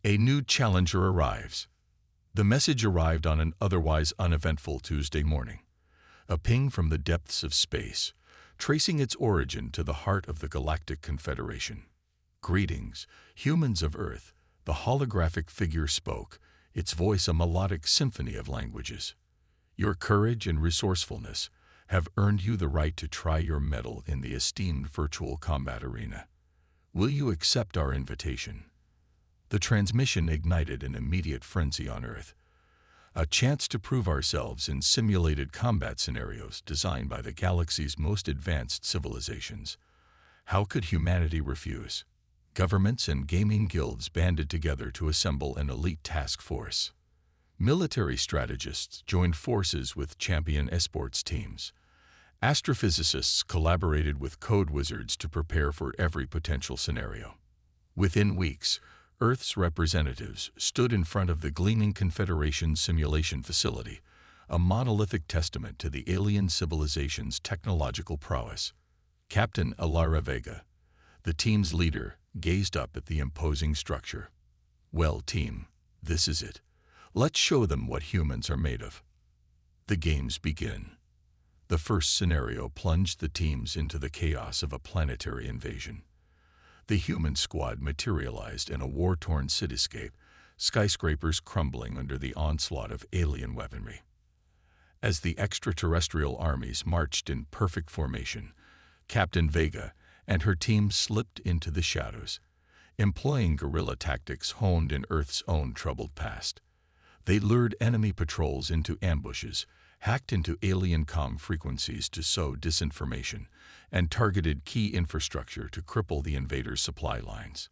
A new challenger arrives. The message arrived on an otherwise uneventful Tuesday morning. A ping from the depths of space, tracing its origin to the heart of the Galactic Confederation. "Greetings, humans of Earth," the holographic figure spoke, its voice a melodic symphony of languages. "Your courage and resourcefulness have earned you the right to try your mettle in the esteemed virtual combat arena. Will you accept our invitation?" The transmission ignited an immediate frenzy on Earth. A chance to prove ourselves in simulated combat scenarios designed by the galaxy's most advanced civilizations. How could humanity refuse? Governments and gaming guilds banded together to assemble an elite task force. Military strategists joined forces with champion esports teams. Astrophysicists collaborated with code wizards to prepare for every potential scenario. Within weeks, Earth's representatives stood in front of the gleaming Confederation simulation facility, a monolithic testament to the alien civilization's technological prowess. Captain Alara Vega, the team's leader, gazed up at the imposing structure. "Well, team, this is it. Let's show them what humans are made of." The games begin. The first scenario plunged the teams into the chaos of a planetary invasion. The human squad materialized in a war-torn cityscape, skyscrapers crumbling under the onslaught of alien weaponry. As the extraterrestrial armies marched in perfect formation, Captain Vega and her team slipped into the shadows, employing guerrilla tactics honed in Earth's own troubled past. They lured enemy patrols into ambushes, hacked into alien comm frequencies to sow disinformation, and targeted key infrastructure to cripple the invaders' supply lines.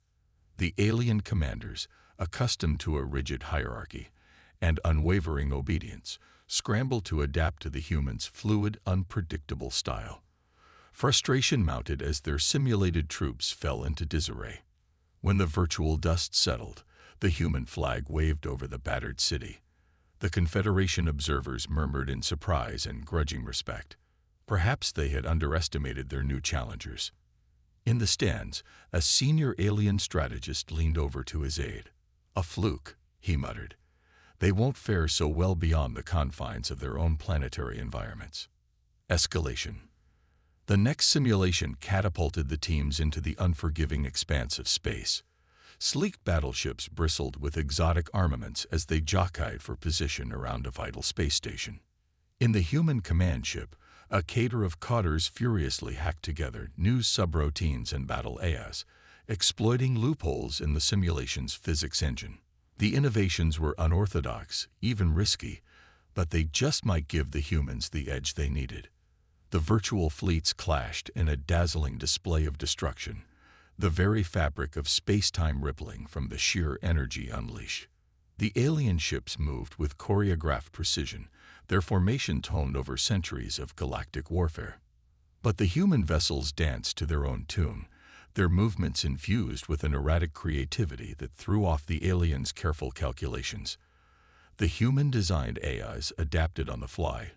The alien commanders, accustomed to a rigid hierarchy and unwavering obedience, scrambled to adapt to the humans' fluid, unpredictable style. Frustration mounted as their simulated troops fell into disarray. When the virtual dust settled, the human flag waved over the battered city. The Confederation observers murmured in surprise and grudging respect. Perhaps they had underestimated their new challengers. In the stands, a senior alien strategist leaned over to his aide. "A fluke," he muttered. "They won't fare so well beyond the confines of their own planetary environments." Escalation. The next simulation catapulted the teams into the unforgiving expanse of space. Sleek battleships bristled with exotic armaments as they jockeyed for position around a vital space station. In the human command ship, a cadre of cotters furiously hacked together new subroutines and battle AIs, exploiting loopholes in the simulation's physics engine. The innovations were unorthodox, even risky, but they just might give the humans the edge they needed. The virtual fleets clashed in a dazzling display of destruction, the very fabric of space-time rippling from the sheer energy unleashed. The alien ships moved with choreographed precision, their formations honed over centuries of galactic warfare. But the human vessels danced to their own tune, their movements infused with an erratic creativity that threw off the aliens' careful calculations. The human-designed AIs adapted on the fly,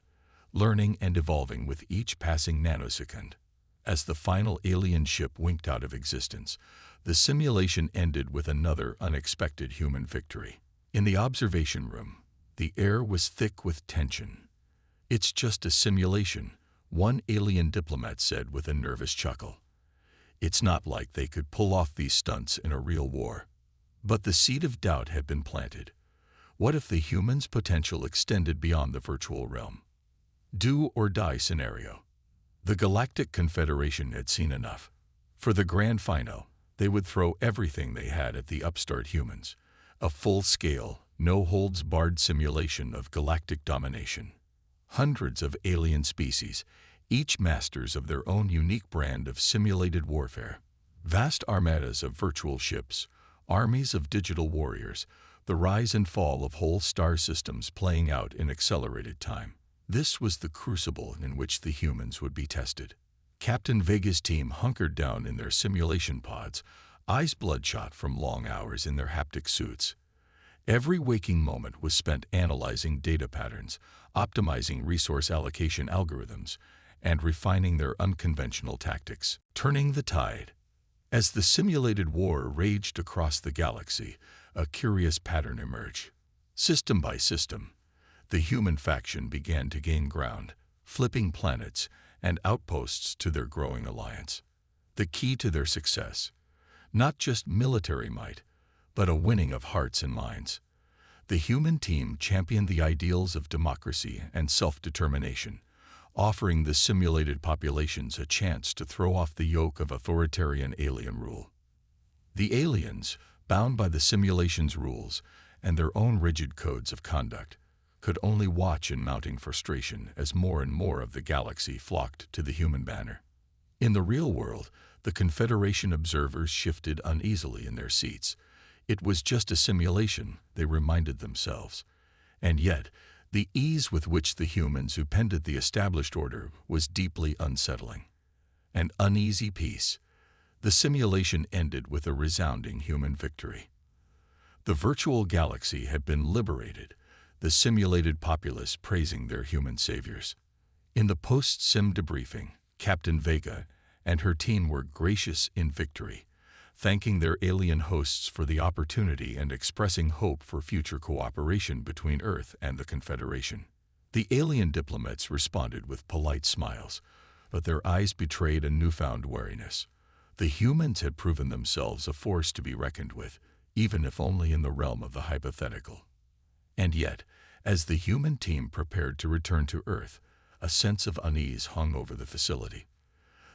learning and evolving with each passing nanosecond. As the final alien ship winked out of existence, the simulation ended with another unexpected human victory. In the observation room, the air was thick with tension. "It's just a simulation," one alien diplomat said with a nervous chuckle. It's not like they could pull off these stunts in a real war. But the seed of doubt had been planted. What if the humans' potential extended beyond the virtual realm? Do or die scenario. The Galactic Confederation had seen enough. For the grand final, they would throw everything they had at the upstart humans. A full-scale, no-holds-barred simulation of galactic domination. Hundreds of alien species, each masters of their own unique brand of simulated warfare. Vast armadas of virtual ships, armies of digital warriors, the rise and fall of whole star systems playing out in accelerated time. This was the crucible in which the humans would be tested. Captain Vega's team hunkered down in their simulation pods, eyes bloodshot from long hours in their haptic suits. Every waking moment was spent analyzing data patterns, optimizing resource allocation algorithms, and refining their unconventional tactics, turning the tide. As the simulated war raged across the galaxy, a curious pattern emerged. System by system, the human faction began to gain ground, flipping planets and outposts to their growing alliance. The key to their success, not just military might, but a winning of hearts and minds. The human team championed the ideals of democracy and self-determination, offering the simulated populations a chance to throw off the yoke of authoritarian alien rule. The aliens, bound by the simulation's rules and their own rigid codes of conduct, could only watch in mounting frustration as more and more of the galaxy flocked to the human banner. In the real world, the Confederation observers shifted uneasily in their seats. It was just a simulation, they reminded themselves. And yet, the ease with which the humans who penned the established order was deeply unsettling. An uneasy peace. The simulation ended with a resounding human victory. The virtual galaxy had been liberated, the simulated populace praising their human saviors. In the post-sim debriefing, Captain Vega and her team were gracious in victory, thanking their alien hosts for the opportunity and expressing hope for future cooperation between Earth and the Confederation. The alien diplomats responded with polite smiles, but their eyes betrayed a newfound wariness. The humans had proven themselves a force to be reckoned with, even if only in the realm of the hypothetical. And yet, as the human team prepared to return to Earth, a sense of unease hung over the facility.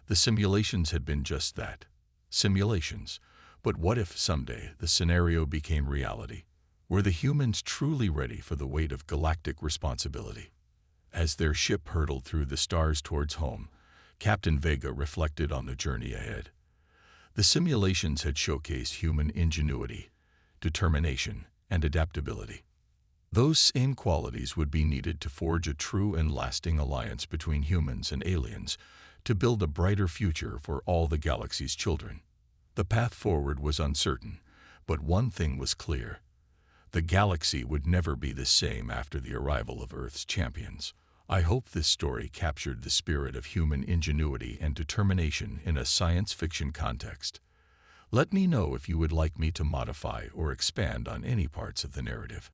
The simulations had been just that. Simulations, but what if someday the scenario became reality? Were the humans truly ready for the weight of galactic responsibility? As their ship hurtled through the stars towards home, Captain Vega reflected on the journey ahead. The simulations had showcased human ingenuity, determination, and adaptability. Those same qualities would be needed to forge a true and lasting alliance between humans and aliens, to build a brighter future for all the galaxy's children. The path forward was uncertain, but one thing was clear. The galaxy would never be the same after the arrival of Earth's champions. I hope this story captured the spirit of human ingenuity and determination in a science fiction context. Let me know if you would like me to modify or expand on any parts of the narrative.